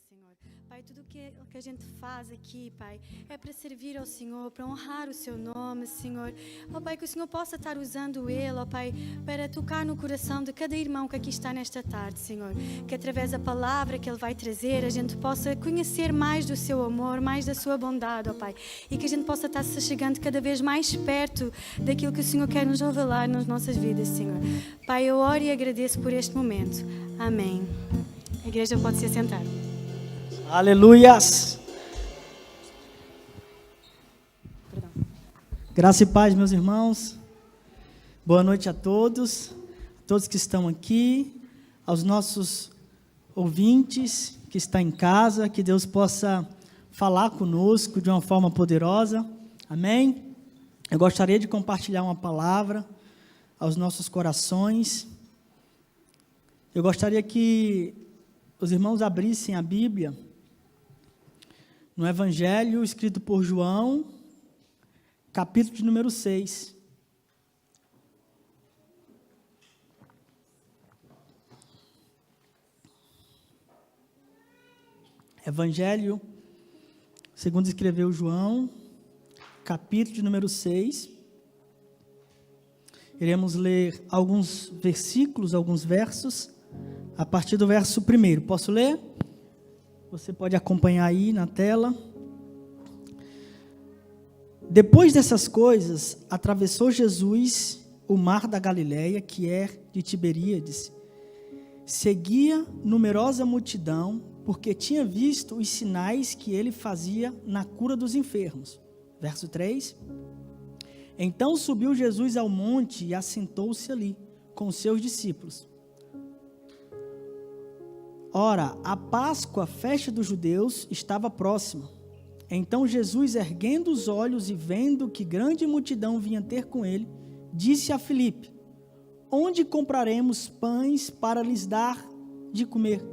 Senhor. Pai, tudo que a gente faz aqui, Pai, é para servir ao Senhor, para honrar o Seu nome, Senhor. Ó Pai, que o Senhor possa estar usando Ele, ó Pai, para tocar no coração de cada irmão que aqui está nesta tarde, Senhor. Que através da palavra que Ele vai trazer, a gente possa conhecer mais do Seu amor, mais da Sua bondade, ó Pai. E que a gente possa estar se chegando cada vez mais perto daquilo que o Senhor quer nos revelar nas nossas vidas, Senhor. Pai, eu oro e agradeço por este momento. Amém. A igreja pode se assentar. Aleluias! Graça e paz, meus irmãos. Boa noite a todos que estão aqui, aos nossos ouvintes que estão em casa, que Deus possa falar conosco de uma forma poderosa. Amém? Eu gostaria de compartilhar uma palavra aos nossos corações. Eu gostaria que os irmãos abrissem a Bíblia no Evangelho escrito por João, capítulo de número 6. Evangelho, segundo escreveu João, capítulo de número 6. Iremos ler alguns versículos, alguns versos, a partir do verso 1. Posso ler? Você pode acompanhar aí na tela. Depois dessas coisas, atravessou Jesus o mar da Galileia, que é de Tiberíades. Seguia numerosa multidão, porque tinha visto os sinais que ele fazia na cura dos enfermos. Verso 3. Então subiu Jesus ao monte e assentou-se ali, com seus discípulos. Ora, a Páscoa, festa dos judeus, estava próxima. Então Jesus, erguendo os olhos e vendo que grande multidão vinha ter com ele, disse a Filipe: onde compraremos pães para lhes dar de comer?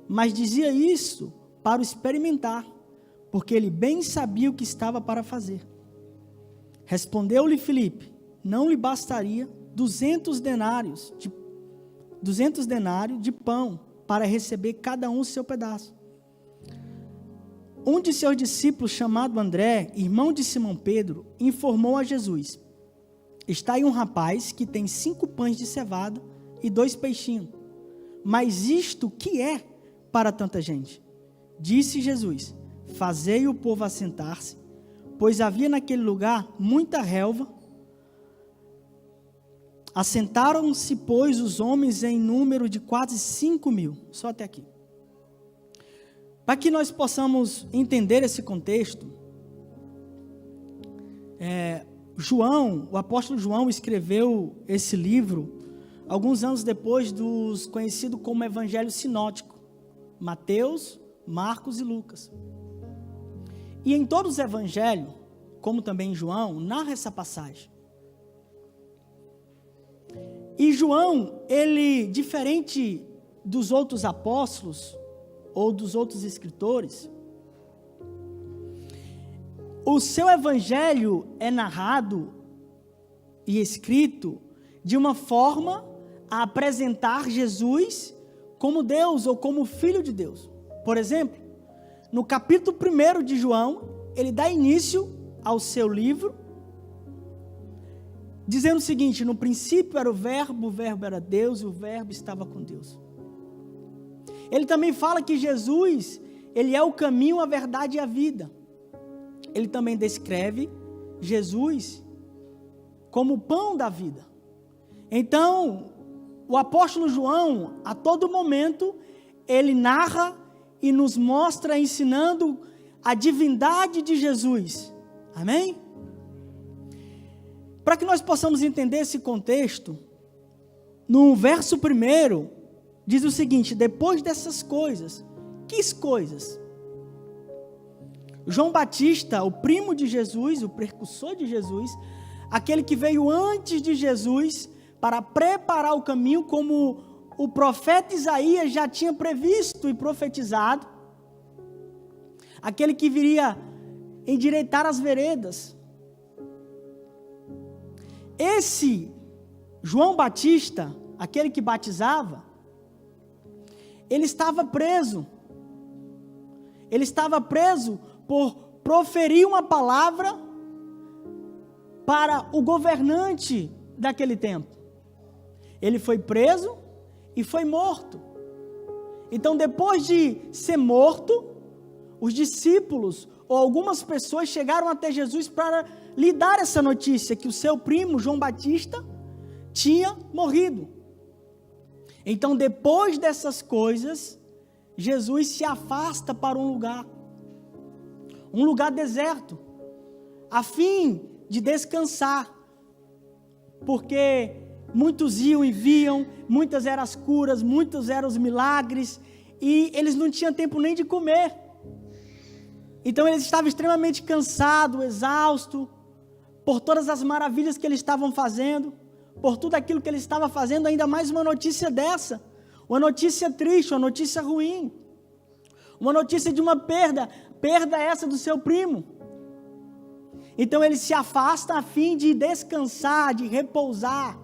Mas dizia isso para o experimentar, porque ele bem sabia o que estava para fazer. Respondeu-lhe Filipe: não lhe bastaria 200 denários de pão para receber cada um o seu pedaço. Um de seus discípulos, chamado André, irmão de Simão Pedro, informou a Jesus: está aí um rapaz que tem 5 pães de cevada e 2 peixinhos. Mas isto que é para tanta gente? Disse Jesus: fazei o povo assentar-se, pois havia naquele lugar muita relva. Assentaram-se, pois, os homens em número de quase 5.000, só até aqui. Para que nós possamos entender esse contexto, o apóstolo João escreveu esse livro alguns anos depois dos conhecidos como Evangelho Sinótico, Mateus, Marcos e Lucas. E em todos os evangelhos, como também em João, narra essa passagem. E João, ele, diferente dos outros apóstolos, ou dos outros escritores, o seu evangelho é narrado e escrito de uma forma a apresentar Jesus como Deus ou como Filho de Deus. Por exemplo, no capítulo 1 de João, ele dá início ao seu livro, dizendo o seguinte: no princípio era o verbo era Deus e o verbo estava com Deus. Ele também fala que Jesus, ele é o caminho, a verdade e a vida. Ele também descreve Jesus como o pão da vida. Então, o apóstolo João, a todo momento, ele narra e nos mostra ensinando a divindade de Jesus. Amém? Para que nós possamos entender esse contexto, no verso 1, diz o seguinte: depois dessas coisas, que coisas? João Batista, o primo de Jesus, o precursor de Jesus, aquele que veio antes de Jesus para preparar o caminho, como o profeta Isaías já tinha previsto e profetizado, aquele que viria endireitar as veredas. Esse João Batista, aquele que batizava, ele estava preso Ele estava preso por proferir uma palavra para o governante daquele tempo. Ele foi preso e foi morto. Então, depois de ser morto, os discípulos ou algumas pessoas chegaram até Jesus para lhe dar essa notícia, que o seu primo, João Batista, tinha morrido. Então, depois dessas coisas, Jesus se afasta para um lugar deserto, a fim de descansar, porque muitos iam e viam, muitas eram as curas, muitos eram os milagres, e eles não tinham tempo nem de comer. Então eles estavam extremamente cansados, exaustos, por todas as maravilhas que eles estavam fazendo, por tudo aquilo que eles estavam fazendo. Ainda mais uma notícia dessa, uma notícia triste, uma notícia ruim, uma notícia de uma perda essa do seu primo. Então ele se afasta a fim de descansar, de repousar.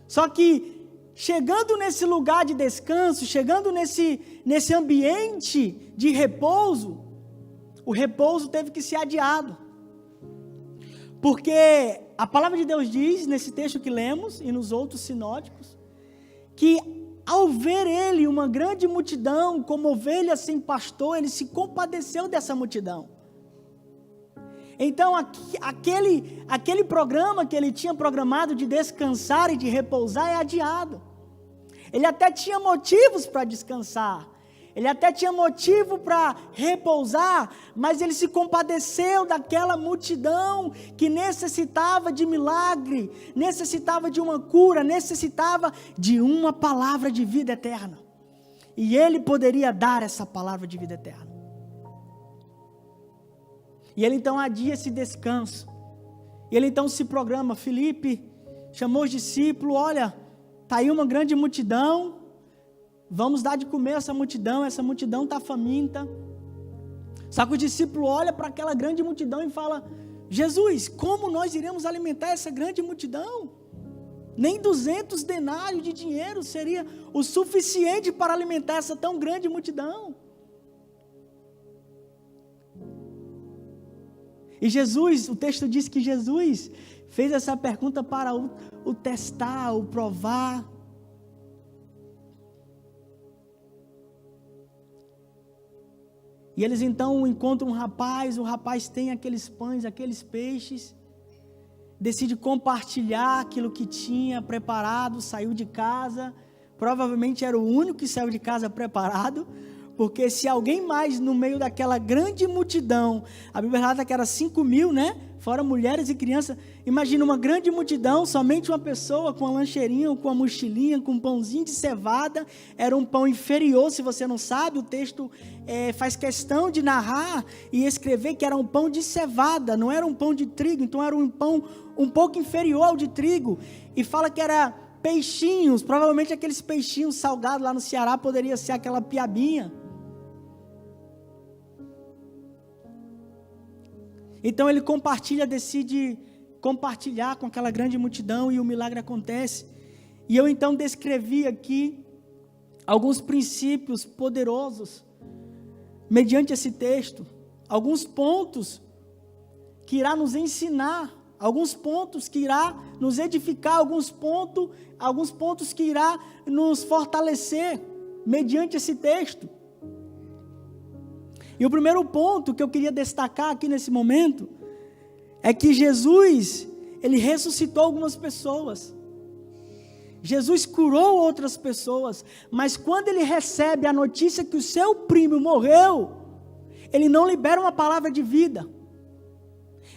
Só que, chegando nesse lugar de descanso, chegando nesse ambiente de repouso, o repouso teve que ser adiado. Porque a palavra de Deus diz, nesse texto que lemos, e nos outros sinóticos, que ao ver ele, uma grande multidão, como ovelha sem pastor, ele se compadeceu dessa multidão. Então, aquele programa que ele tinha programado de descansar e de repousar é adiado. Ele até tinha motivos para descansar, ele até tinha motivo para repousar, mas ele se compadeceu daquela multidão que necessitava de milagre, necessitava de uma cura, necessitava de uma palavra de vida eterna. E ele poderia dar essa palavra de vida eterna. E ele então adia esse descanso. E ele então se programa. Filipe chamou os discípulos: olha, está aí uma grande multidão, vamos dar de comer essa multidão está faminta. Só que o discípulo olha para aquela grande multidão e fala: Jesus, como nós iremos alimentar essa grande multidão? Nem 200 denários de dinheiro seria o suficiente para alimentar essa tão grande multidão. E Jesus, o texto diz que Jesus fez essa pergunta para o testar, o provar. E eles então encontram um rapaz, o rapaz tem aqueles pães, aqueles peixes, decide compartilhar aquilo que tinha preparado, saiu de casa, provavelmente era o único que saiu de casa preparado, porque se alguém mais no meio daquela grande multidão, a Bíblia relata que era 5.000, né? Fora mulheres e crianças. Imagina uma grande multidão, somente uma pessoa com a lancheirinha, com a mochilinha, com um pãozinho de cevada. Era um pão inferior, se você não sabe, o texto faz questão de narrar e escrever que era um pão de cevada, não era um pão de trigo, então era um pão um pouco inferior ao de trigo. E fala que era peixinhos, provavelmente aqueles peixinhos salgados lá no Ceará, poderia ser aquela piabinha. Então ele decide compartilhar com aquela grande multidão e o milagre acontece. E eu então descrevi aqui alguns princípios poderosos, mediante esse texto, alguns pontos que irá nos ensinar, alguns pontos que irá nos edificar, alguns pontos que irá nos fortalecer, mediante esse texto. E o primeiro ponto que eu queria destacar aqui nesse momento é que Jesus, ele ressuscitou algumas pessoas. Jesus curou outras pessoas, mas quando ele recebe a notícia que o seu primo morreu, ele não libera uma palavra de vida.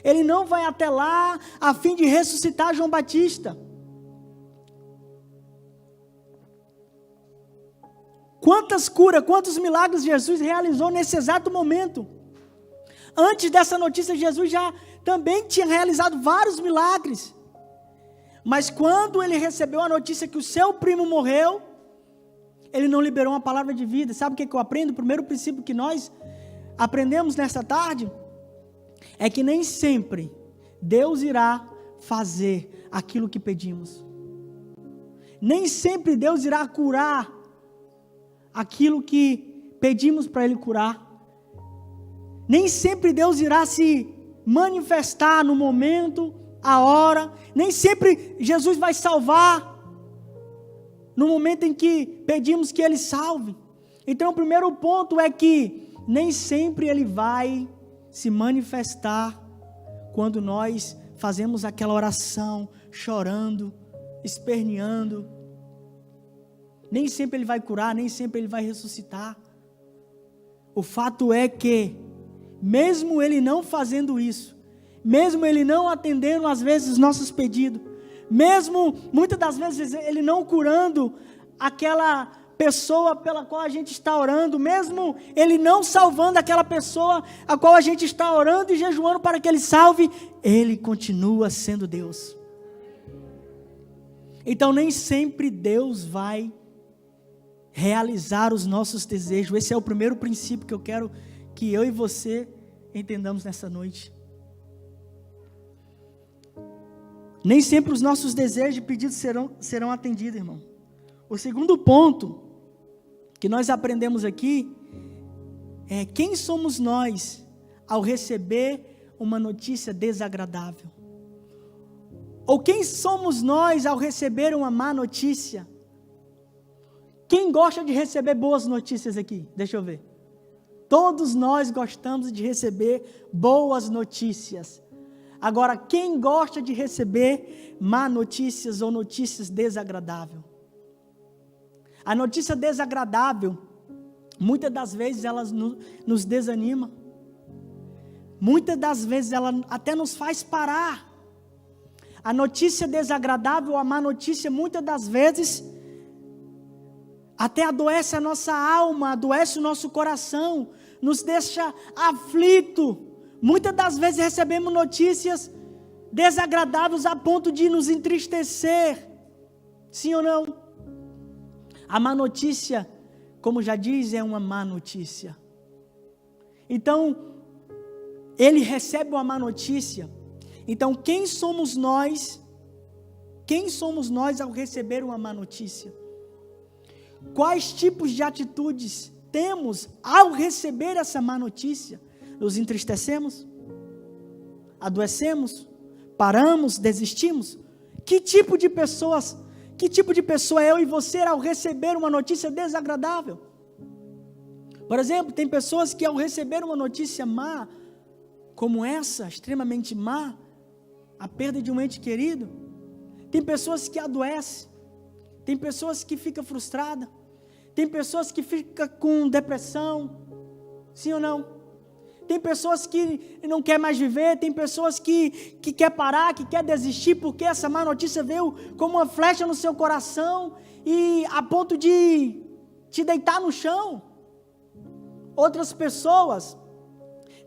Ele não vai até lá a fim de ressuscitar João Batista. Quantas curas, quantos milagres Jesus realizou nesse exato momento. Antes dessa notícia, Jesus já também tinha realizado vários milagres. Mas quando ele recebeu a notícia que o seu primo morreu, ele não liberou uma palavra de vida. Sabe o que eu aprendo? O primeiro princípio que nós aprendemos nessa tarde é que nem sempre Deus irá fazer aquilo que pedimos. Nem sempre Deus irá curar aquilo que pedimos para Ele curar. Nem sempre Deus irá se manifestar no momento, a hora. Nem sempre Jesus vai salvar no momento em que pedimos que Ele salve. Então o primeiro ponto é que nem sempre Ele vai se manifestar quando nós fazemos aquela oração, chorando, esperneando. Nem sempre Ele vai curar, nem sempre Ele vai ressuscitar. O fato é que, mesmo Ele não fazendo isso, mesmo Ele não atendendo às vezes os nossos pedidos, mesmo muitas das vezes Ele não curando aquela pessoa pela qual a gente está orando, mesmo Ele não salvando aquela pessoa a qual a gente está orando e jejuando para que Ele salve, Ele continua sendo Deus. Então nem sempre Deus vai realizar os nossos desejos. Esse é o primeiro princípio que eu quero que eu e você entendamos nessa noite. Nem sempre os nossos desejos e pedidos serão atendidos, irmão. O segundo ponto que nós aprendemos aqui é quem somos nós ao receber uma notícia desagradável. Ou quem somos nós ao receber uma má notícia? Quem gosta de receber boas notícias aqui? Deixa eu ver. Todos nós gostamos de receber boas notícias. Agora, quem gosta de receber má notícias ou notícias desagradáveis? A notícia desagradável, muitas das vezes ela nos desanima. Muitas das vezes ela até nos faz parar. A notícia desagradável, a má notícia, muitas das vezes até adoece a nossa alma, adoece o nosso coração, nos deixa aflito. Muitas das vezes recebemos notícias desagradáveis a ponto de nos entristecer. Sim ou não? A má notícia, como já diz, é uma má notícia. Então, ele recebe uma má notícia. Então, quem somos nós? Quem somos nós ao receber uma má notícia? Quais tipos de atitudes temos ao receber essa má notícia? Nos entristecemos? Adoecemos? Paramos? Desistimos? Que tipo de pessoa eu e você ao receber uma notícia desagradável? Por exemplo, tem pessoas que ao receber uma notícia má, como essa, extremamente má, a perda de um ente querido, tem pessoas que adoecem, tem pessoas que ficam frustradas, tem pessoas que ficam com depressão, sim ou não? Tem pessoas que não querem mais viver, tem pessoas que quer parar, que quer desistir, porque essa má notícia veio como uma flecha no seu coração, e a ponto de te deitar no chão. Outras pessoas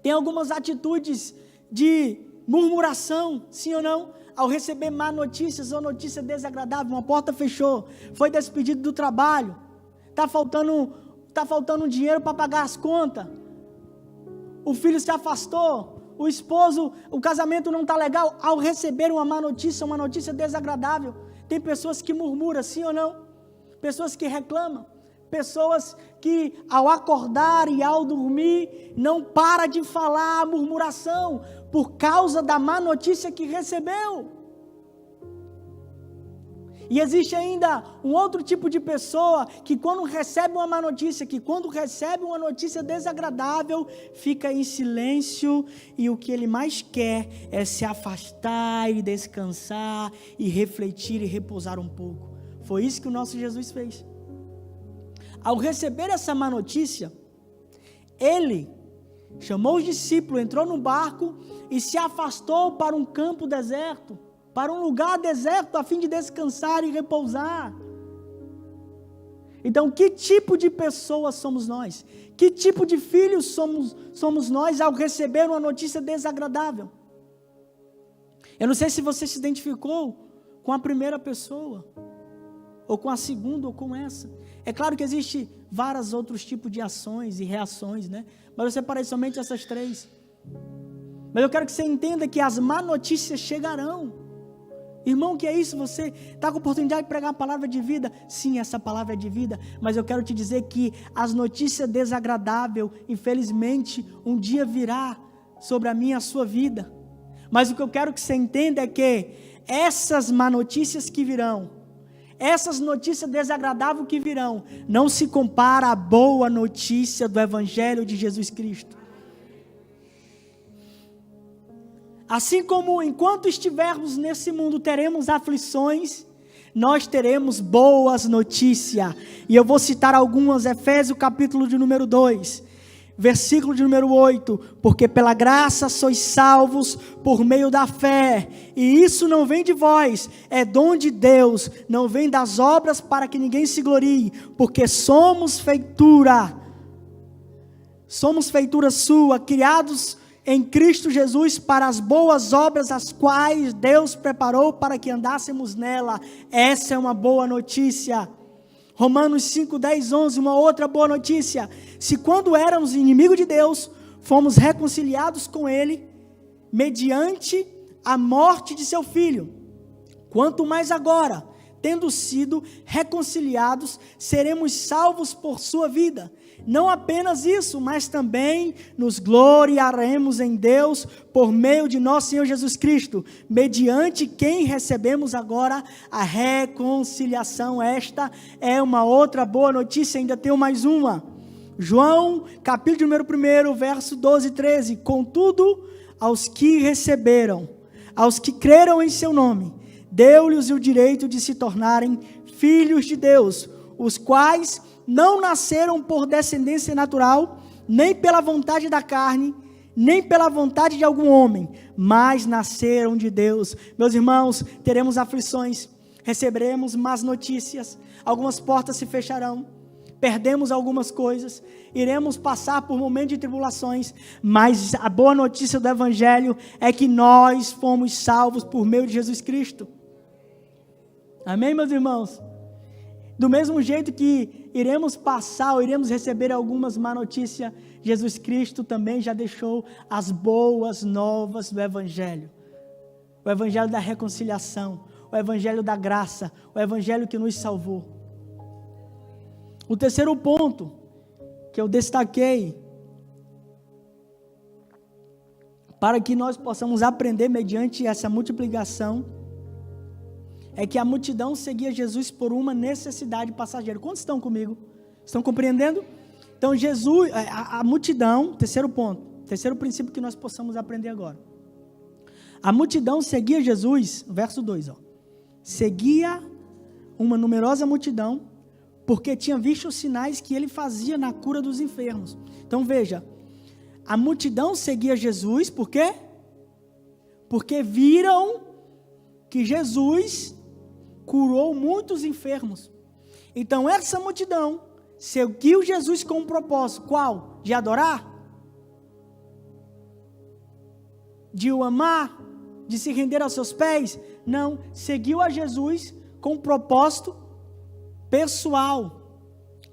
têm algumas atitudes de murmuração, sim ou não? Ao receber má notícias ou notícia desagradável, uma porta fechou, foi despedido do trabalho, está faltando dinheiro para pagar as contas, o filho se afastou, o esposo, o casamento não está legal. Ao receber uma má notícia, uma notícia desagradável, tem pessoas que murmuram, sim ou não? Pessoas que reclamam, pessoas que ao acordar e ao dormir, não para de falar murmuração, por causa da má notícia que recebeu. E existe ainda um outro tipo de pessoa que quando recebe uma má notícia, que quando recebe uma notícia desagradável, fica em silêncio e o que ele mais quer é se afastar e descansar e refletir e repousar um pouco. Foi isso que o nosso Jesus fez. Ao receber essa má notícia, ele chamou os discípulos, entrou no barco e se afastou para um campo deserto, para um lugar deserto, a fim de descansar e repousar. Então, que tipo de pessoas somos nós? Que tipo de filhos somos nós ao receber uma notícia desagradável? Eu não sei se você se identificou com a primeira pessoa, ou com a segunda, ou com essa. É claro que existe vários outros tipos de ações e reações, né? Mas eu separei somente essas três. Mas eu quero que você entenda que as má notícias chegarão. Irmão, que é isso? Você está com a oportunidade de pregar uma palavra de vida? Sim, essa palavra é de vida, mas eu quero te dizer que as notícias desagradáveis, infelizmente, um dia virá sobre a minha e a sua vida. Mas o que eu quero que você entenda é que essas má notícias que virão, essas notícias desagradáveis que virão, não se compara à boa notícia do Evangelho de Jesus Cristo. Assim como enquanto estivermos nesse mundo teremos aflições, nós teremos boas notícias. E eu vou citar algumas, Efésios capítulo de número 2, versículo de número 8, porque pela graça sois salvos por meio da fé, e isso não vem de vós, é dom de Deus, não vem das obras para que ninguém se glorie, porque somos feitura sua, criados em Cristo Jesus para as boas obras, as quais Deus preparou para que andássemos nela. Essa é uma boa notícia. Romanos 5, 10, 11, uma outra boa notícia. Se quando éramos inimigos de Deus, fomos reconciliados com Ele, mediante a morte de seu Filho, quanto mais agora, tendo sido reconciliados, seremos salvos por sua vida. Não apenas isso, mas também nos gloriaremos em Deus por meio de nosso Senhor Jesus Cristo, mediante quem recebemos agora a reconciliação. Esta é uma outra boa notícia, ainda tenho mais uma. João, capítulo número 1, verso 12 e 13. Contudo, aos que receberam, aos que creram em seu nome, deu-lhes o direito de se tornarem filhos de Deus, os quais não nasceram por descendência natural, nem pela vontade da carne, nem pela vontade de algum homem, mas nasceram de Deus. Meus irmãos, teremos aflições, receberemos más notícias, algumas portas se fecharão, perdemos algumas coisas, iremos passar por momentos de tribulações, mas a boa notícia do Evangelho é que nós fomos salvos por meio de Jesus Cristo. Amém, meus irmãos? Do mesmo jeito que iremos passar ou iremos receber algumas má notícias, Jesus Cristo também já deixou as boas novas do Evangelho. O Evangelho da reconciliação, o Evangelho da graça, o Evangelho que nos salvou. O terceiro ponto que eu destaquei, para que nós possamos aprender mediante essa multiplicação, é que a multidão seguia Jesus por uma necessidade passageira. Quantos estão comigo? Estão compreendendo? Então Jesus, a multidão, terceiro ponto, terceiro princípio que nós possamos aprender agora. A multidão seguia Jesus, verso 2, seguia uma numerosa multidão, porque tinha visto os sinais que ele fazia na cura dos enfermos. Então veja, a multidão seguia Jesus, por quê? Porque viram que Jesus curou muitos enfermos. Então essa multidão seguiu Jesus com um propósito, qual? De adorar? De o amar? De se render aos seus pés? Não, seguiu a Jesus com um propósito pessoal,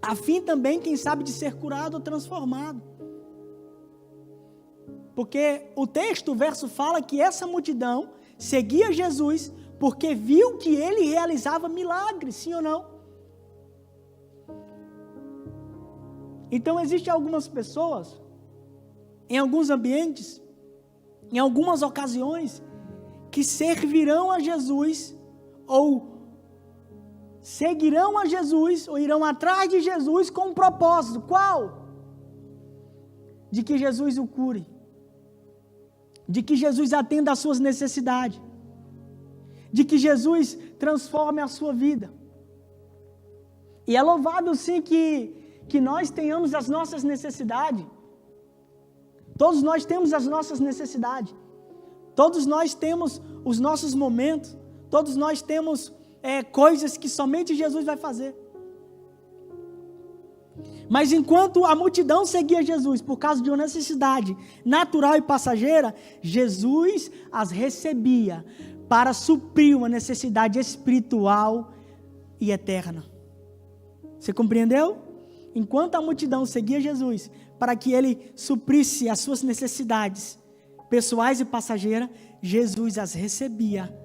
a fim também, quem sabe, de ser curado ou transformado. Porque o texto, o verso fala que essa multidão seguia Jesus porque viu que ele realizava milagres, sim ou não? Então existem algumas pessoas, em alguns ambientes, em algumas ocasiões, que servirão a Jesus, ou seguirão a Jesus, ou irão atrás de Jesus com um propósito. Qual? De que Jesus o cure, de que Jesus atenda às suas necessidades, de que Jesus transforme a sua vida. E é louvável sim que nós tenhamos as nossas necessidades. Todos nós temos as nossas necessidades. Todos nós temos os nossos momentos. Todos nós temos coisas que somente Jesus vai fazer. Mas enquanto a multidão seguia Jesus por causa de uma necessidade natural e passageira, Jesus as recebia para suprir uma necessidade espiritual e eterna. Você compreendeu? Enquanto a multidão seguia Jesus para que ele suprisse as suas necessidades pessoais e passageiras, Jesus as recebia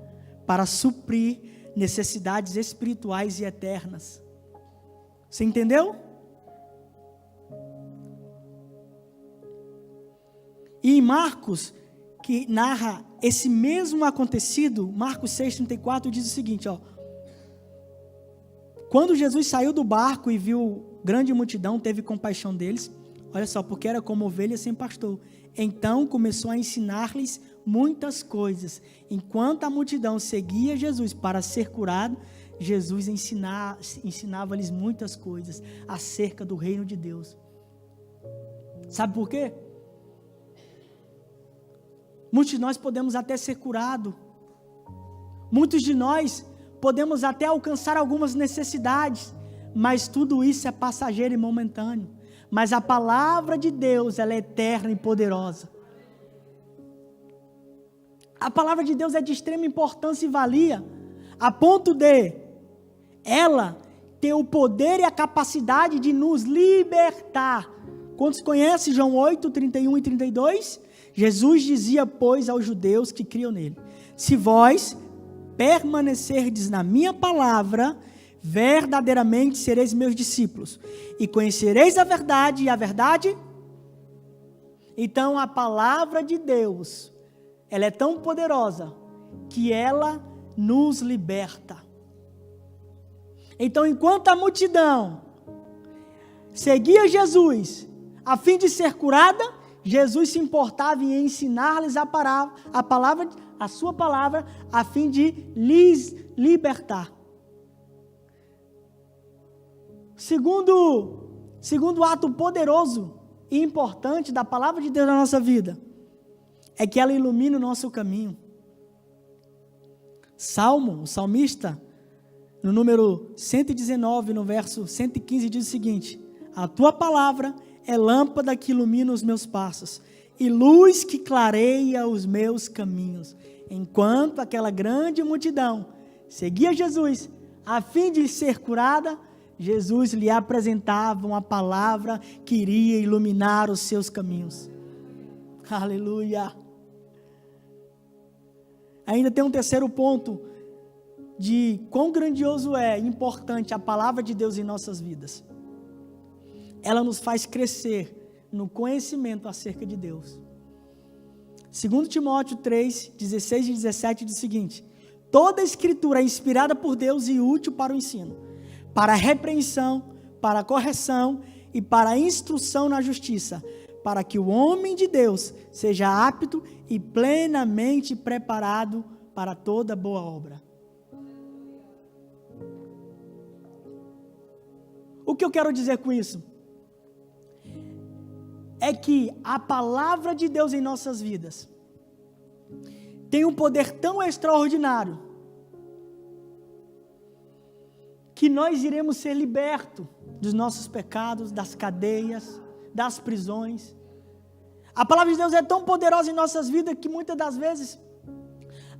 para suprir necessidades espirituais e eternas. Você entendeu? E em Marcos, que narra esse mesmo acontecido, Marcos 6,34 diz o seguinte, ó. Quando Jesus saiu do barco e viu grande multidão, teve compaixão deles, olha só, porque era como ovelha sem pastor. Então começou a ensinar-lhes muitas coisas. Enquanto a multidão seguia Jesus para ser curado, Jesus ensinava-lhes muitas coisas acerca do reino de Deus. Sabe por quê? Muitos de nós podemos até ser curados. Muitos de nós podemos até alcançar algumas necessidades, mas tudo isso é passageiro e momentâneo. Mas a palavra de Deus, ela é eterna e poderosa. A palavra de Deus é de extrema importância e valia, a ponto de ela ter o poder e a capacidade de nos libertar. Quantos conhecem João 8, 31 e 32? Jesus dizia, pois, aos judeus que criam nele: se vós permanecerdes na minha palavra, verdadeiramente sereis meus discípulos, e conhecereis a verdade, e a verdade... Então a palavra de Deus, ela é tão poderosa, que ela nos liberta. Então, enquanto a multidão seguia Jesus, a fim de ser curada, Jesus se importava em ensinar-lhes a sua palavra, a fim de lhes libertar. Segundo ato poderoso e importante da palavra de Deus na nossa vida, é que ela ilumina o nosso caminho. O salmista, no número 119, no verso 115, diz o seguinte: a tua palavra é lâmpada que ilumina os meus passos, e luz que clareia os meus caminhos. Enquanto aquela grande multidão seguia Jesus, a fim de ser curada, Jesus lhe apresentava uma palavra que iria iluminar os seus caminhos. Aleluia! Ainda tem um terceiro ponto de quão grandioso é e importante a palavra de Deus em nossas vidas. Ela nos faz crescer no conhecimento acerca de Deus. 2 Timóteo 3, 16 e 17 diz o seguinte: toda a escritura é inspirada por Deus e útil para o ensino, para a repreensão, para a correção e para a instrução na justiça, para que o homem de Deus seja apto e plenamente preparado para toda boa obra. O que eu quero dizer com isso? É que a palavra de Deus em nossas vidas tem um poder tão extraordinário que nós iremos ser libertos dos nossos pecados, das cadeias, das prisões. A palavra de Deus é tão poderosa em nossas vidas que muitas das vezes,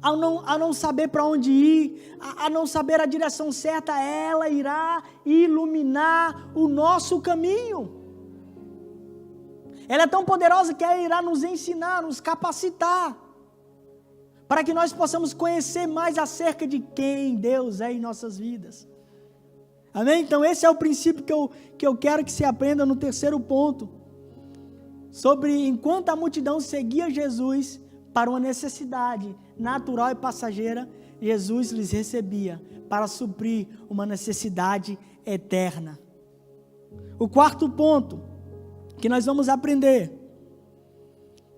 a não saber para onde ir, a não saber a direção certa, ela irá iluminar o nosso caminho. Ela é tão poderosa que ela irá nos ensinar, nos capacitar, para que nós possamos conhecer mais acerca de quem Deus é em nossas vidas. Amém? Então esse é o princípio que eu quero que você aprenda no terceiro ponto. Sobre enquanto a multidão seguia Jesus para uma necessidade natural e passageira, Jesus lhes recebia para suprir uma necessidade eterna. O quarto ponto que nós vamos aprender,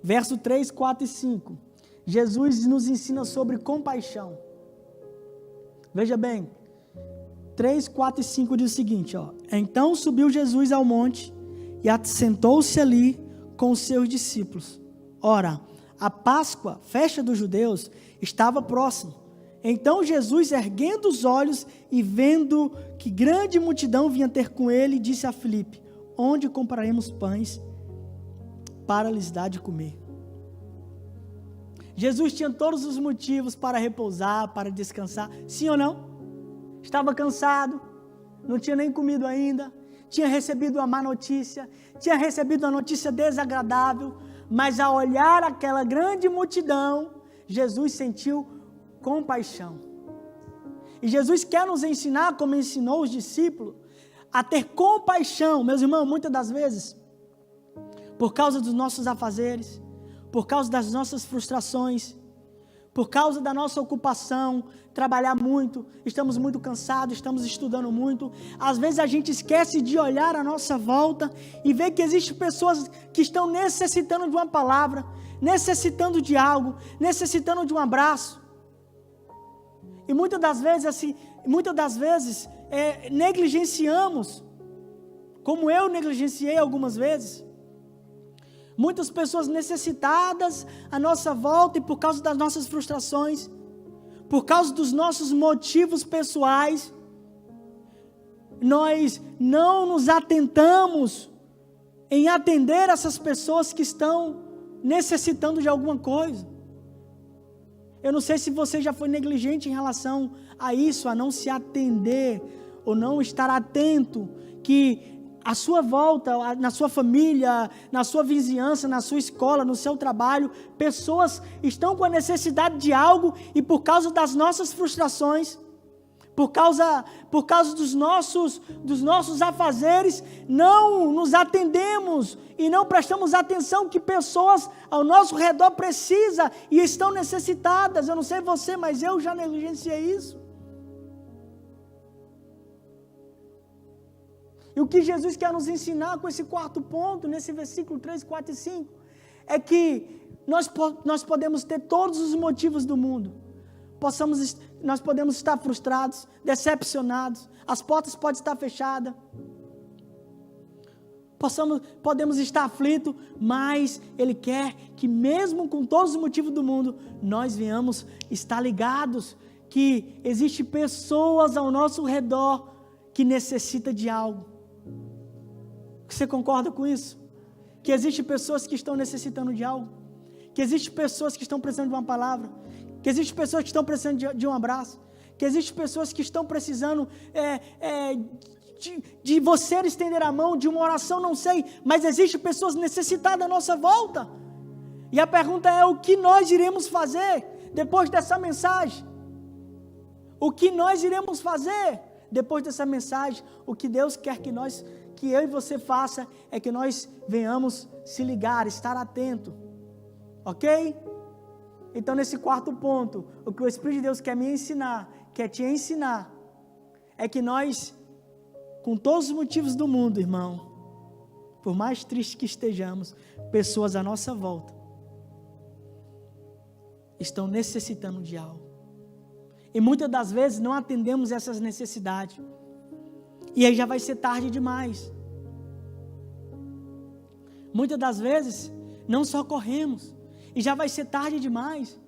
verso 3, 4 e 5, Jesus nos ensina sobre compaixão. Veja bem, 3, 4 e 5 diz o seguinte, ó: então subiu Jesus ao monte e assentou-se ali com os seus discípulos. Ora, a Páscoa, festa dos judeus, estava próxima. Então Jesus, erguendo os olhos e vendo que grande multidão vinha ter com ele, disse a Filipe: onde compraremos pães para lhes dar de comer? Jesus tinha todos os motivos para repousar, para descansar, sim ou não? Estava cansado, não tinha nem comido ainda, tinha recebido uma má notícia, tinha recebido uma notícia desagradável, mas ao olhar aquela grande multidão, Jesus sentiu compaixão. E Jesus quer nos ensinar, como ensinou os discípulos, a ter compaixão, meus irmãos, muitas das vezes, por causa dos nossos afazeres, por causa das nossas frustrações, por causa da nossa ocupação, trabalhar muito, estamos muito cansados, estamos estudando muito. Às vezes a gente esquece de olhar à nossa volta e ver que existem pessoas que estão necessitando de uma palavra, necessitando de algo, necessitando de um abraço. E muitas das vezes, negligenciamos, como eu negligenciei algumas vezes. Muitas pessoas necessitadas à nossa volta e por causa das nossas frustrações, por causa dos nossos motivos pessoais, nós não nos atentamos em atender essas pessoas que estão necessitando de alguma coisa. Eu não sei se você já foi negligente em relação a isso, a não se atender ou não estar atento que à sua volta, na sua família, na sua vizinhança, na sua escola, no seu trabalho, pessoas estão com a necessidade de algo e por causa das nossas frustrações, por causa dos nossos afazeres, não nos atendemos e não prestamos atenção que pessoas ao nosso redor precisam e estão necessitadas. Eu não sei você, mas eu já negligenciei isso. E o que Jesus quer nos ensinar com esse quarto ponto, nesse versículo 3, 4 e 5, é que nós podemos ter todos os motivos do mundo. Nós podemos estar frustrados, decepcionados, as portas podem estar fechadas, podemos estar aflitos, mas Ele quer que mesmo com todos os motivos do mundo, nós venhamos estar ligados que existem pessoas ao nosso redor que necessitam de algo. Você concorda com isso? Que existem pessoas que estão necessitando de algo, que existem pessoas que estão precisando de uma palavra, que existem pessoas que estão precisando de um abraço, que existem pessoas que estão precisando de você estender a mão, de uma oração, não sei, mas existem pessoas necessitadas à nossa volta. E a pergunta é: o que nós iremos fazer depois dessa mensagem? O que nós iremos fazer depois dessa mensagem? O que Deus quer que eu e você faça é que nós venhamos se ligar, estar atento, ok? Então nesse quarto ponto, o que o Espírito de Deus quer me ensinar, quer te ensinar, é que nós, com todos os motivos do mundo, irmão, por mais triste que estejamos, pessoas à nossa volta estão necessitando de algo, e muitas das vezes não atendemos essas necessidades, e aí já vai ser tarde demais. Muitas das vezes não socorremos e já vai ser tarde demais.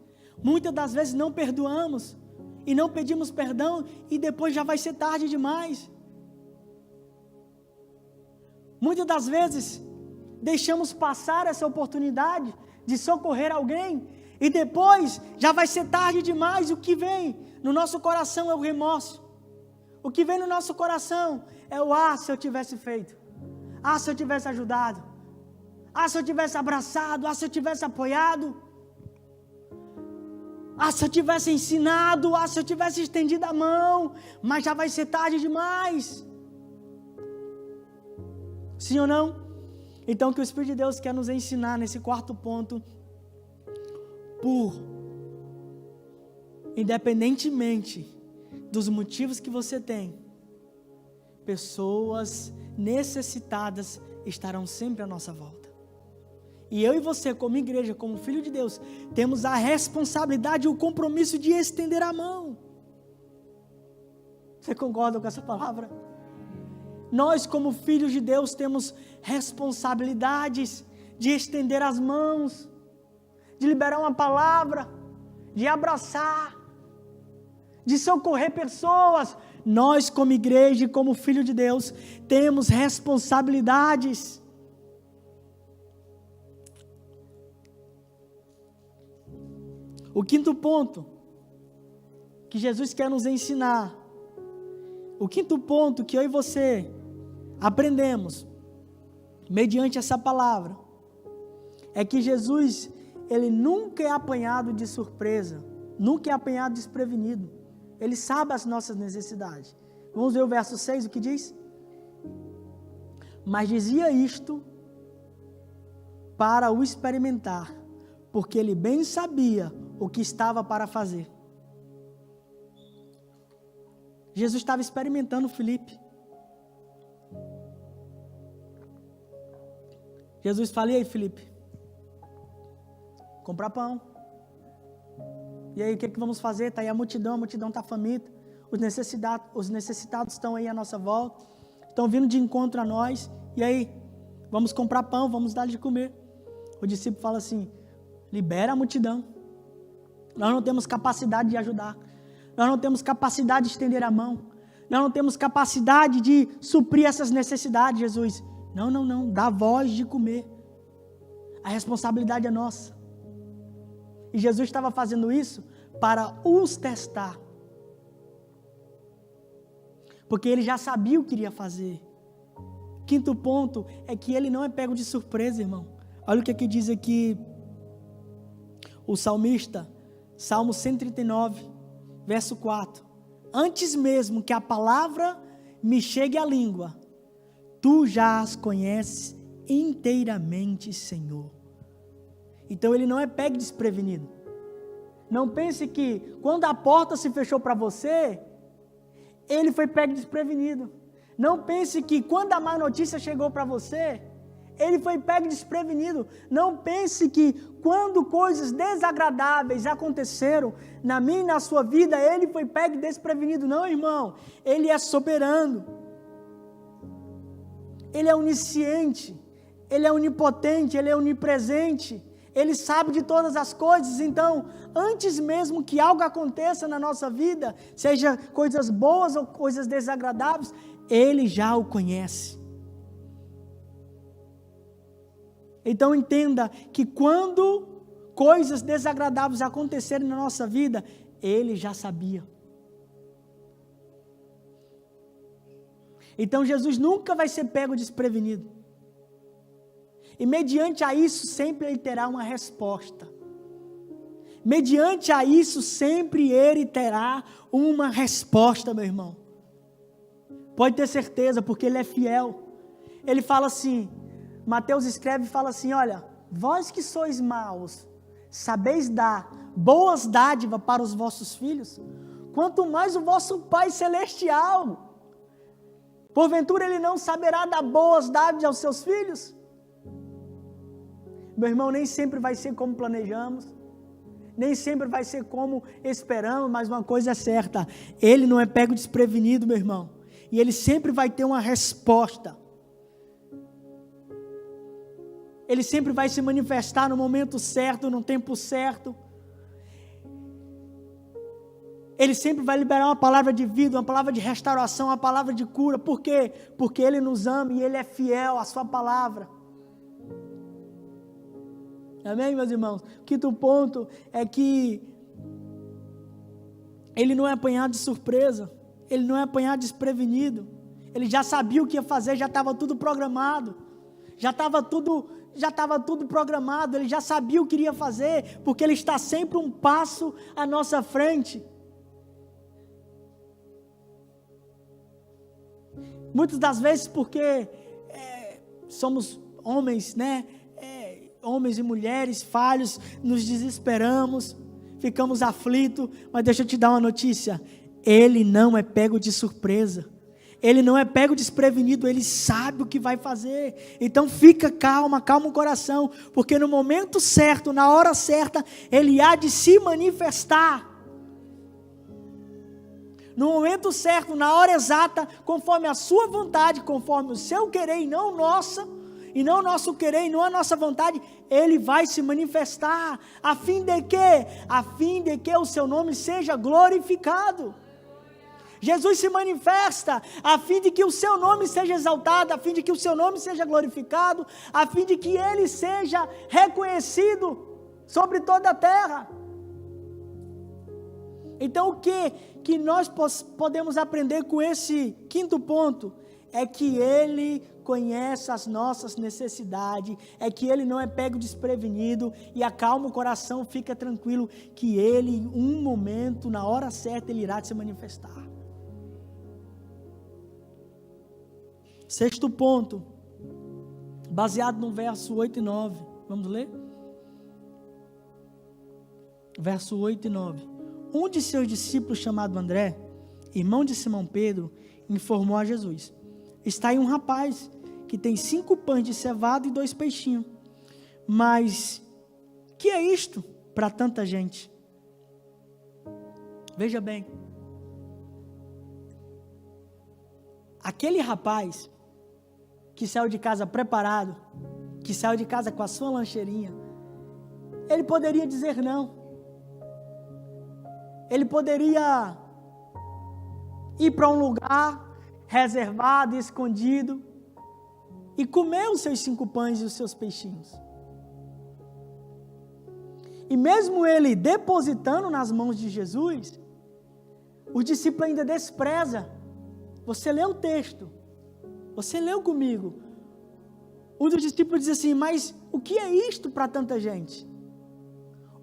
Muitas das vezes não perdoamos e não pedimos perdão e depois já vai ser tarde demais. Muitas das vezes deixamos passar essa oportunidade de socorrer alguém e depois já vai ser tarde demais. O que vem no nosso coração é o remorso. O que vem no nosso coração é o: se eu tivesse feito, se eu tivesse ajudado, se eu tivesse abraçado, se eu tivesse apoiado, se eu tivesse ensinado, se eu tivesse estendido a mão, mas já vai ser tarde demais. Sim ou não? Então, o que o Espírito de Deus quer nos ensinar nesse quarto ponto, independentemente dos motivos que você tem, pessoas necessitadas estarão sempre à nossa volta. E eu e você, como igreja, como filho de Deus, temos a responsabilidade e o compromisso de estender a mão. Você concorda com essa palavra? Nós, como filhos de Deus, temos responsabilidades de estender as mãos, de liberar uma palavra, de abraçar, de socorrer pessoas. Nós, como igreja e como filho de Deus, temos responsabilidades. O quinto ponto que Jesus quer nos ensinar, o quinto ponto que eu e você aprendemos mediante essa palavra, é que Jesus, Ele nunca é apanhado de surpresa nunca é apanhado desprevenido. Ele sabe as nossas necessidades. Vamos ver o verso 6, o que diz? Mas dizia isto para o experimentar, porque ele bem sabia o que estava para fazer. Jesus estava experimentando Filipe. Jesus fala: e aí, Filipe? Comprar pão. E aí, o que vamos fazer? Está aí a multidão está faminta. Os necessitados estão aí à nossa volta. Estão vindo de encontro a nós. E aí, vamos comprar pão, vamos dar de comer. O discípulo fala assim: libera a multidão. Nós não temos capacidade de ajudar. Nós não temos capacidade de estender a mão. Nós não temos capacidade de suprir essas necessidades, Jesus. Não, dá voz de comer. A responsabilidade é nossa. E Jesus estava fazendo isso para os testar. Porque ele já sabia o que iria fazer. Quinto ponto é que ele não é pego de surpresa, irmão. Olha o que diz aqui o salmista, Salmo 139, verso 4. Antes mesmo que a palavra me chegue à língua, tu já as conheces inteiramente, Senhor. Então ele não é pego desprevenido. Não pense que quando a porta se fechou para você, ele foi pego desprevenido. Não pense que quando a má notícia chegou para você, ele foi pego desprevenido. Não pense que quando coisas desagradáveis aconteceram na minha e na sua vida, ele foi pego desprevenido. Não, irmão. Ele é soberano. Ele é onisciente. Ele é onipotente. Ele é onipresente. Ele sabe de todas as coisas. Então, antes mesmo que algo aconteça na nossa vida, seja coisas boas ou coisas desagradáveis, ele já o conhece. Então entenda que quando coisas desagradáveis acontecerem na nossa vida, ele já sabia. Então Jesus nunca vai ser pego desprevenido. E mediante a isso sempre ele terá uma resposta. Mediante a isso sempre ele terá uma resposta, meu irmão. Pode ter certeza, porque ele é fiel. Ele fala assim, Mateus escreve e fala assim: olha, vós que sois maus, sabeis dar boas dádivas para os vossos filhos, quanto mais o vosso Pai Celestial. Porventura ele não saberá dar boas dádivas aos seus filhos? Meu irmão, nem sempre vai ser como planejamos, nem sempre vai ser como esperamos, mas uma coisa é certa, ele não é pego desprevenido, meu irmão, e ele sempre vai ter uma resposta. Ele sempre vai se manifestar no momento certo, no tempo certo. Ele sempre vai liberar uma palavra de vida, uma palavra de restauração, uma palavra de cura. Por quê? Porque ele nos ama e ele é fiel à sua palavra. Amém, meus irmãos? O quinto ponto é que ele não é apanhado de surpresa, ele não é apanhado desprevenido. Ele já sabia o que ia fazer, já estava tudo programado, já estava tudo programado, ele já sabia o que iria fazer, porque ele está sempre um passo à nossa frente. Muitas das vezes porque somos homens, né? Homens e mulheres falhos, nos desesperamos, ficamos aflitos, mas deixa eu te dar uma notícia, ele não é pego de surpresa, ele não é pego desprevenido, ele sabe o que vai fazer. Então fica calma o coração, porque no momento certo, na hora certa, ele há de se manifestar. No momento certo, na hora exata, conforme a sua vontade, conforme o seu querer e não o nosso, e não o nosso querer e não a nossa vontade, ele vai se manifestar, a fim de que o seu nome seja glorificado. Jesus se manifesta a fim de que o seu nome seja exaltado, a fim de que o seu nome seja glorificado, a fim de que ele seja reconhecido sobre toda a terra. Então o que nós podemos aprender com esse quinto ponto? é que Ele conhece as nossas necessidades, é que Ele não é pego desprevenido, e acalma o coração, fica tranquilo, que Ele, em um momento, na hora certa, Ele irá se manifestar. Sexto ponto, baseado no verso 8 e 9, vamos ler? Verso 8 e 9. Um de seus discípulos, chamado André, irmão de Simão Pedro, informou a Jesus: está aí um rapaz que tem 5 pães de cevada e 2 peixinhos. Mas que é isto para tanta gente? Veja bem, aquele rapaz que saiu de casa preparado, que saiu de casa com a sua lancheirinha, ele poderia dizer não. Ele poderia ir para um lugar reservado, escondido, e comer os seus 5 pães e os seus peixinhos. E mesmo ele depositando nas mãos de Jesus, o discípulo ainda despreza. Você lê o texto, você leu comigo. Um dos discípulos diz assim: mas o que é isto para tanta gente?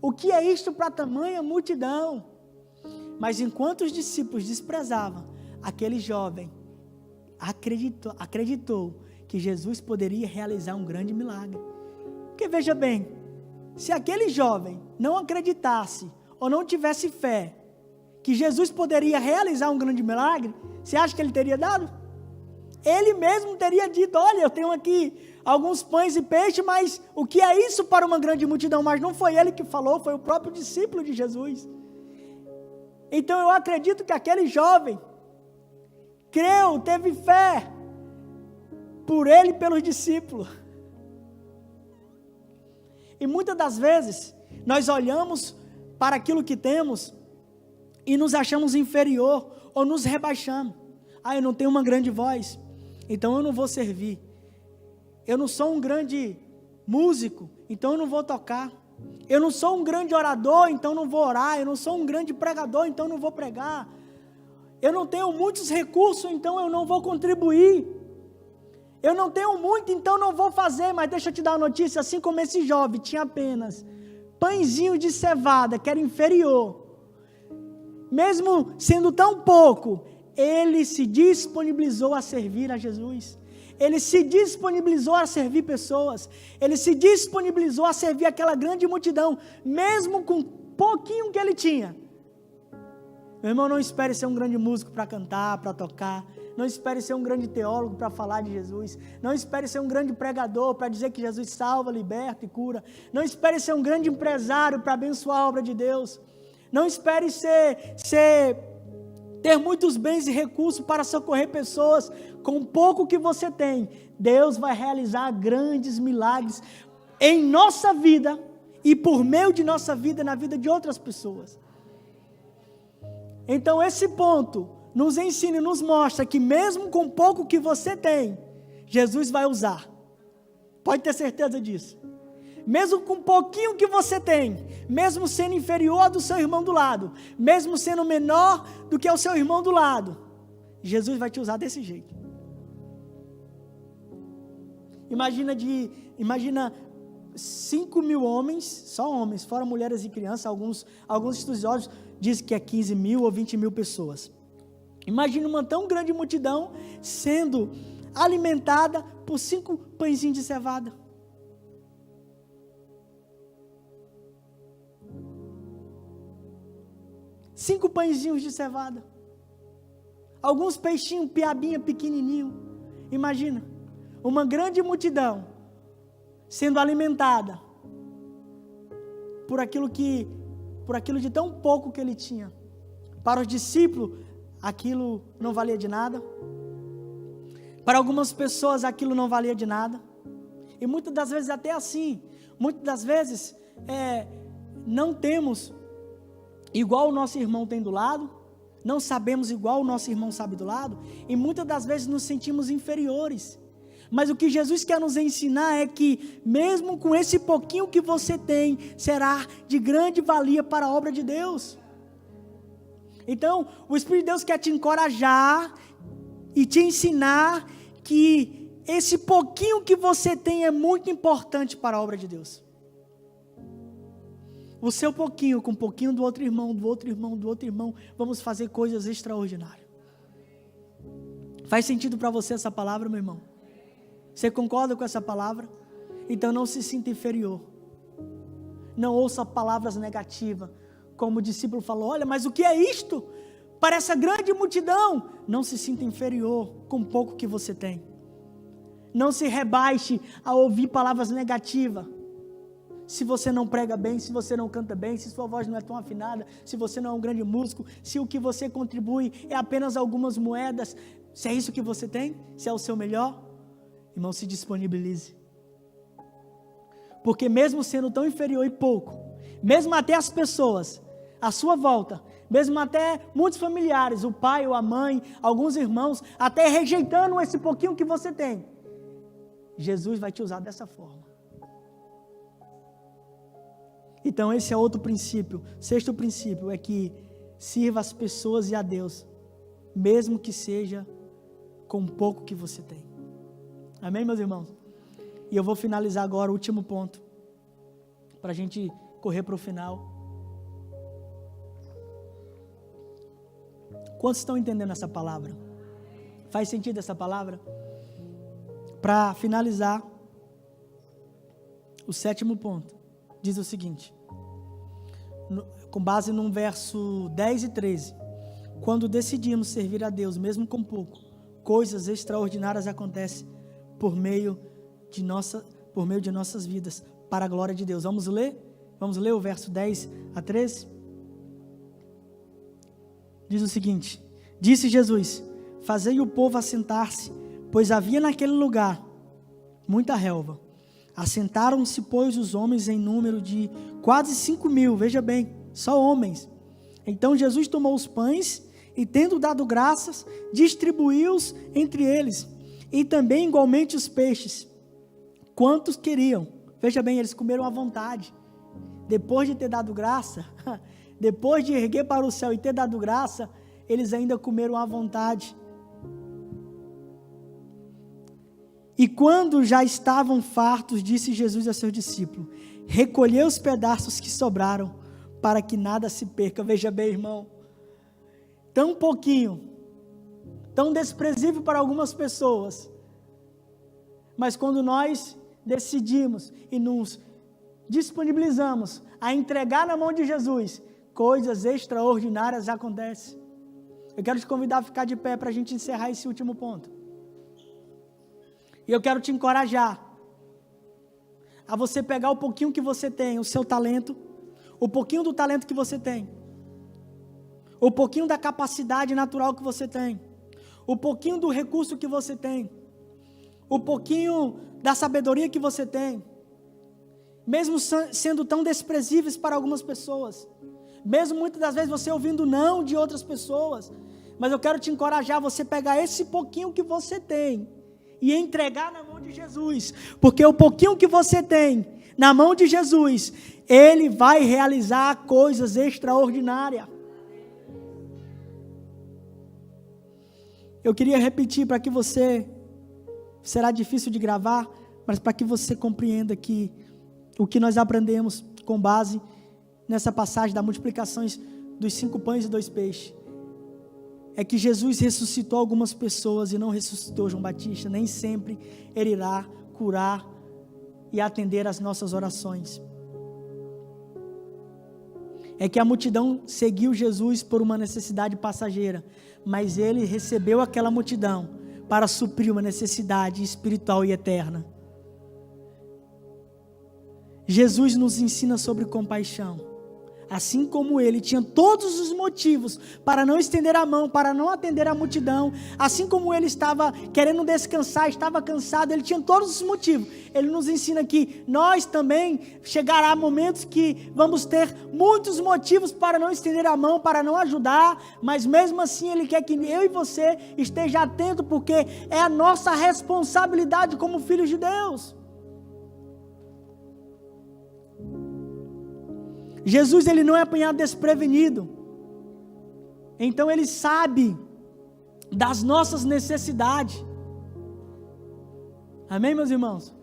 O que é isto para tamanha multidão? Mas enquanto os discípulos desprezavam, aquele jovem acreditou que Jesus poderia realizar um grande milagre. Porque veja bem, se aquele jovem não acreditasse ou não tivesse fé que Jesus poderia realizar um grande milagre, você acha que ele teria dado? Ele mesmo teria dito: olha, eu tenho aqui alguns pães e peixe, mas o que é isso para uma grande multidão? Mas não foi ele que falou, foi o próprio discípulo de Jesus. Então eu acredito que aquele jovem creu, teve fé, por ele e pelos discípulos. E muitas das vezes, nós olhamos para aquilo que temos e nos achamos inferior, ou nos rebaixamos. Eu não tenho uma grande voz, então eu não vou servir. Eu não sou um grande músico, então eu não vou tocar. Eu não sou um grande orador, então não vou orar. Eu não sou um grande pregador, então não vou pregar. Eu não tenho muitos recursos, então eu não vou contribuir. Eu não tenho muito, então não vou fazer. Mas deixa eu te dar uma notícia: assim como esse jovem tinha apenas pãezinho de cevada, que era inferior, mesmo sendo tão pouco, ele se disponibilizou a servir a Jesus. Ele se disponibilizou a servir pessoas. Ele se disponibilizou a servir aquela grande multidão, mesmo com pouquinho que ele tinha. Meu irmão, não espere ser um grande músico para cantar, para tocar. Não espere ser um grande teólogo para falar de Jesus. Não espere ser um grande pregador para dizer que Jesus salva, liberta e cura. Não espere ser um grande empresário para abençoar a obra de Deus. Não espere ter muitos bens e recursos para socorrer pessoas. Com o pouco que você tem, Deus vai realizar grandes milagres em nossa vida e por meio de nossa vida, na vida de outras pessoas. Então esse ponto nos ensina e nos mostra que mesmo com pouco que você tem, Jesus vai usar. Pode ter certeza disso. Mesmo com pouquinho que você tem, mesmo sendo inferior ao do seu irmão do lado, mesmo sendo menor do que o seu irmão do lado, Jesus vai te usar desse jeito. Imagina 5.000 homens, só homens, fora mulheres e crianças. Alguns estudiosos dizem que é 15.000 ou 20.000 pessoas. Imagina uma tão grande multidão sendo alimentada por 5 pãezinhos de cevada. Cinco pãezinhos de cevada. Alguns peixinhos, piabinha pequenininho. Imagina, uma grande multidão sendo alimentada por aquilo de tão pouco que ele tinha. Para os discípulos, aquilo não valia de nada. Para algumas pessoas, aquilo não valia de nada. E muitas das vezes até assim, muitas das vezes não temos igual o nosso irmão tem do lado, não sabemos igual o nosso irmão sabe do lado, e muitas das vezes nos sentimos inferiores. Mas o que Jesus quer nos ensinar é que mesmo com esse pouquinho que você tem, será de grande valia para a obra de Deus. Então, o Espírito de Deus quer te encorajar e te ensinar que esse pouquinho que você tem é muito importante para a obra de Deus. O seu pouquinho, com um pouquinho do outro irmão, do outro irmão, do outro irmão, vamos fazer coisas extraordinárias. Faz sentido para você essa palavra, meu irmão? Você concorda com essa palavra? Então não se sinta inferior. Não ouça palavras negativas. Como o discípulo falou, olha, mas o que é isto? Para essa grande multidão. Não se sinta inferior com o pouco que você tem. Não se rebaixe a ouvir palavras negativas. Se você não prega bem, se você não canta bem, se sua voz não é tão afinada, se você não é um grande músico, se o que você contribui é apenas algumas moedas, se é isso que você tem, se é o seu melhor, irmão, se disponibilize. Porque mesmo sendo tão inferior e pouco, mesmo até as pessoas à sua volta, mesmo até muitos familiares, o pai ou a mãe, alguns irmãos, até rejeitando esse pouquinho que você tem, Jesus vai te usar dessa forma. Então esse é outro princípio. Sexto princípio é que sirva as pessoas e a Deus, mesmo que seja com o pouco que você tem. Amém, meus irmãos? E eu vou finalizar agora o último ponto, para a gente correr para o final. Quantos estão entendendo essa palavra? Faz sentido essa palavra? Para finalizar, o sétimo ponto diz o seguinte, com base no verso 10 e 13, quando decidimos servir a Deus, mesmo com pouco, coisas extraordinárias acontecem por meio de nossas vidas, para a glória de Deus. Vamos ler? Vamos ler o verso 10 a 13? Diz o seguinte, disse Jesus, fazei o povo assentar-se, pois havia naquele lugar muita relva. Assentaram-se, pois, os homens em número de quase 5.000, veja bem, só homens. Então Jesus tomou os pães e, tendo dado graças, distribuiu-os entre eles, e também igualmente os peixes, quantos queriam. Veja bem, eles comeram à vontade. Depois de ter dado graça, depois de erguer para o céu e ter dado graça, eles ainda comeram à vontade. E quando já estavam fartos, disse Jesus a seus discípulos, recolhei os pedaços que sobraram, para que nada se perca. Veja bem, irmão, tão pouquinho, tão desprezível para algumas pessoas, mas quando nós decidimos e nos disponibilizamos a entregar na mão de Jesus, coisas extraordinárias acontecem. Eu quero te convidar a ficar de pé para a gente encerrar esse último ponto. E eu quero te encorajar a você pegar o pouquinho que você tem, o seu talento, o pouquinho do talento que você tem, o pouquinho da capacidade natural que você tem, o pouquinho do recurso que você tem, o pouquinho da sabedoria que você tem, mesmo sendo tão desprezíveis para algumas pessoas, mesmo muitas das vezes você ouvindo não de outras pessoas, mas eu quero te encorajar a você pegar esse pouquinho que você tem e entregar na mão de Jesus, porque o pouquinho que você tem na mão de Jesus, Ele vai realizar coisas extraordinárias. Eu queria repetir para que você, será difícil de gravar, mas para que você compreenda que o que nós aprendemos com base nessa passagem da multiplicação dos 5 pães e 2 peixes, é que Jesus ressuscitou algumas pessoas e não ressuscitou João Batista. Nem sempre Ele irá curar e atender às nossas orações. É que a multidão seguiu Jesus por uma necessidade passageira, mas Ele recebeu aquela multidão para suprir uma necessidade espiritual e eterna. Jesus nos ensina sobre compaixão. Assim como Ele tinha todos os motivos para não estender a mão, para não atender a multidão, assim como Ele estava querendo descansar, estava cansado, Ele tinha todos os motivos. Ele nos ensina que nós também chegará momentos que vamos ter muitos motivos para não estender a mão, para não ajudar, mas mesmo assim Ele quer que eu e você esteja atento, porque é a nossa responsabilidade como filhos de Deus. Jesus, Ele não é apanhado desprevenido, então Ele sabe das nossas necessidades, Amém, meus irmãos?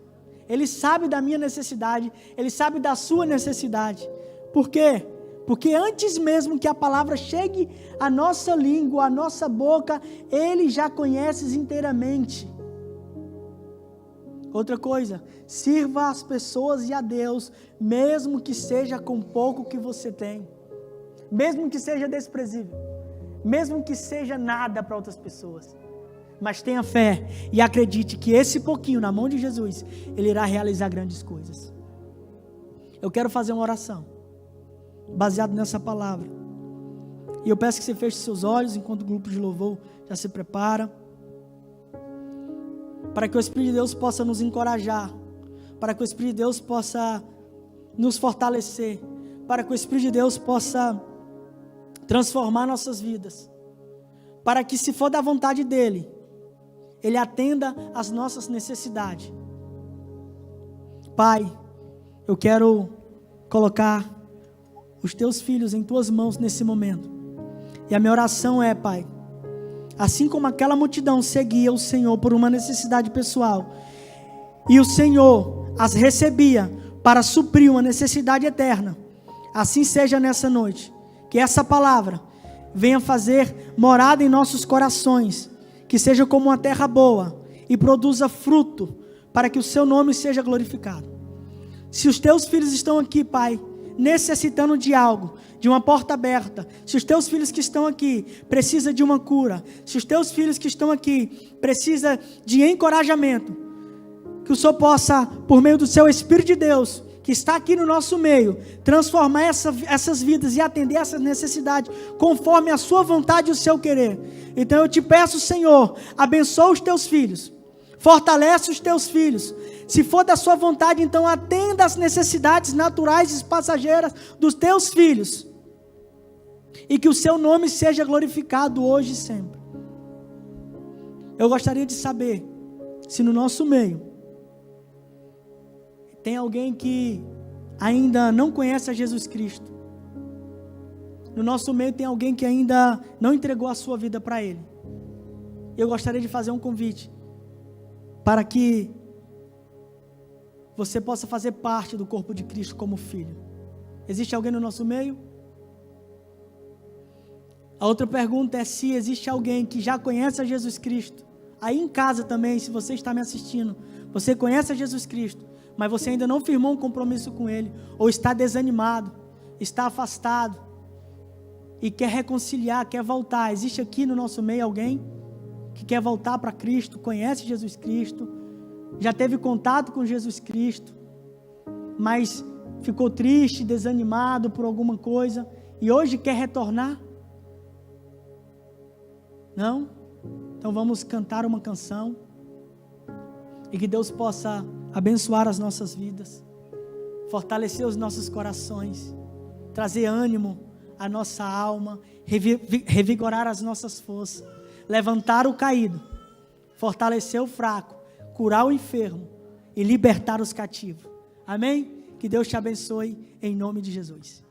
Ele sabe da minha necessidade, Ele sabe da sua necessidade. Por quê? Porque antes mesmo que a palavra chegue à nossa língua, à nossa boca, Ele já conhece inteiramente. Outra coisa, sirva as pessoas e a Deus, mesmo que seja com pouco que você tem, mesmo que seja desprezível, mesmo que seja nada para outras pessoas. Mas tenha fé e acredite que esse pouquinho na mão de Jesus, Ele irá realizar grandes coisas. Eu quero fazer uma oração, baseado nessa palavra. E eu peço que você feche seus olhos, enquanto o grupo de louvor já se prepara, para que o Espírito de Deus possa nos encorajar, para que o Espírito de Deus possa nos fortalecer, para que o Espírito de Deus possa transformar nossas vidas, para que, se for da vontade dEle, Ele atenda às nossas necessidades. Pai, eu quero colocar os teus filhos em tuas mãos nesse momento. E a minha oração é, Pai, assim como aquela multidão seguia o Senhor por uma necessidade pessoal, e o Senhor as recebia para suprir uma necessidade eterna, assim seja nessa noite. Que essa palavra venha fazer morada em nossos corações, que seja como uma terra boa e produza fruto, para que o seu nome seja glorificado. Se os teus filhos estão aqui, Pai, necessitando de algo, de uma porta aberta, se os teus filhos que estão aqui precisam de uma cura, se os teus filhos que estão aqui precisam de encorajamento, que o Senhor possa, por meio do seu Espírito de Deus, que está aqui no nosso meio, transformar essas vidas e atender essas necessidades, conforme a sua vontade e o seu querer. Então eu te peço, Senhor, abençoa os teus filhos, fortalece os teus filhos. Se for da sua vontade, então atenda às necessidades naturais e passageiras dos teus filhos, e que o seu nome seja glorificado hoje e sempre. Eu gostaria de saber se no nosso meio tem alguém que ainda não conhece a Jesus Cristo. No nosso meio tem alguém que ainda não entregou a sua vida para Ele. Eu gostaria de fazer um convite para que você possa fazer parte do corpo de Cristo como filho. Existe alguém no nosso meio? A outra pergunta é se existe alguém que já conhece a Jesus Cristo. Aí em casa também, se você está me assistindo, você conhece a Jesus Cristo, mas você ainda não firmou um compromisso com Ele, ou está desanimado, está afastado, e quer reconciliar, quer voltar. Existe aqui no nosso meio alguém que quer voltar para Cristo, conhece Jesus Cristo, já teve contato com Jesus Cristo, mas ficou triste, desanimado por alguma coisa, e hoje quer retornar? Não? Então vamos cantar uma canção, e que Deus possa abençoar as nossas vidas, fortalecer os nossos corações, trazer ânimo à nossa alma, revigorar as nossas forças, levantar o caído, fortalecer o fraco, curar o enfermo e libertar os cativos. Amém? Que Deus te abençoe em nome de Jesus.